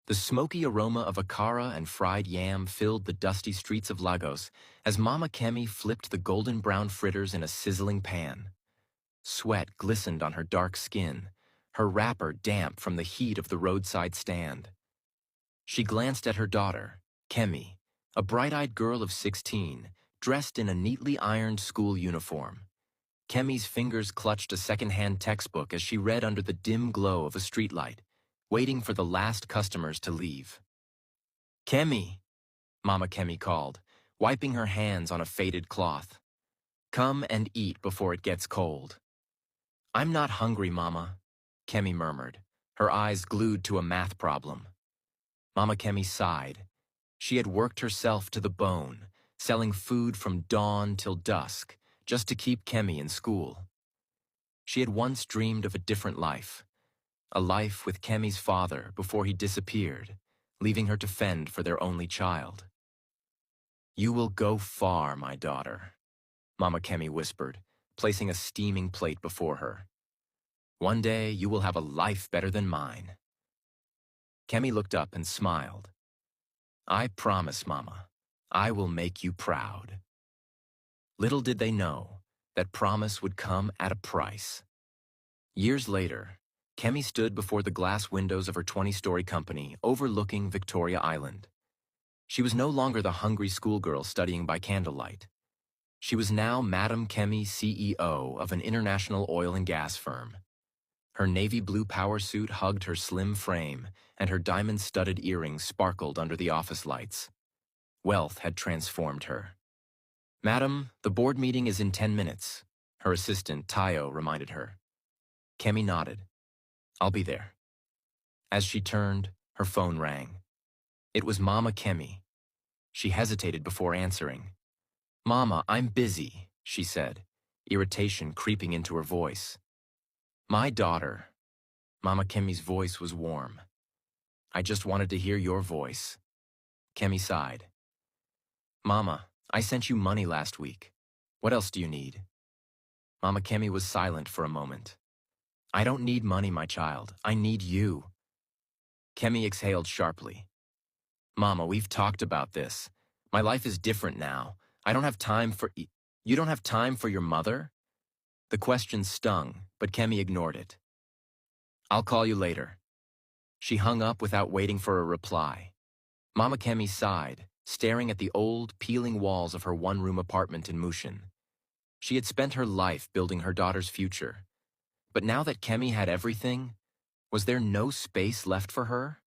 The smoky aroma of akara and fried yam filled the dusty streets of Lagos as Mama Kemi flipped the golden brown fritters in a sizzling pan. Sweat glistened on her dark skin, her wrapper damp from the heat of the roadside stand. She glanced at her daughter, Kemi, a bright-eyed girl of 16, dressed in a neatly ironed school uniform. Kemi's fingers clutched a second-hand textbook as she read under the dim glow of a streetlight, waiting for the last customers to leave. "Kemi," Mama Kemi called, wiping her hands on a faded cloth. "Come and eat before it gets cold." "I'm not hungry, Mama," Kemi murmured, her eyes glued to a math problem. Mama Kemi sighed. She had worked herself to the bone, selling food from dawn till dusk, just to keep Kemi in school. She had once dreamed of a different life, a life with Kemi's father before he disappeared, leaving her to fend for their only child. "You will go far, my daughter," Mama Kemi whispered, placing a steaming plate before her. "One day you will have a life better than mine." Kemi looked up and smiled. "I promise, Mama, I will make you proud." Little did they know that promise would come at a price. Years later, Kemi stood before the glass windows of her 20-story company overlooking Victoria Island. She was no longer the hungry schoolgirl studying by candlelight. She was now Madam Kemi, CEO of an international oil and gas firm. Her navy blue power suit hugged her slim frame, and her diamond-studded earrings sparkled under the office lights. Wealth had transformed her. "Madam, the board meeting is in 10 minutes, her assistant, Tayo, reminded her. Kemi nodded. "I'll be there." As she turned, her phone rang. It was Mama Kemi. She hesitated before answering. "Mama, I'm busy," she said, irritation creeping into her voice. "My daughter." Mama Kemi's voice was warm. "I just wanted to hear your voice." Kemi sighed. "Mama, I sent you money last week. What else do you need?" Mama Kemi was silent for a moment. "I don't need money, my child. I need you." Kemi exhaled sharply. "Mama, we've talked about this. My life is different now. I don't have time for... You don't have time for your mother?" The question stung, but Kemi ignored it. "I'll call you later." She hung up without waiting for a reply. Mama Kemi sighed, staring at the old, peeling walls of her one-room apartment in Mushin. She had spent her life building her daughter's future. But now that Kemi had everything, was there no space left for her?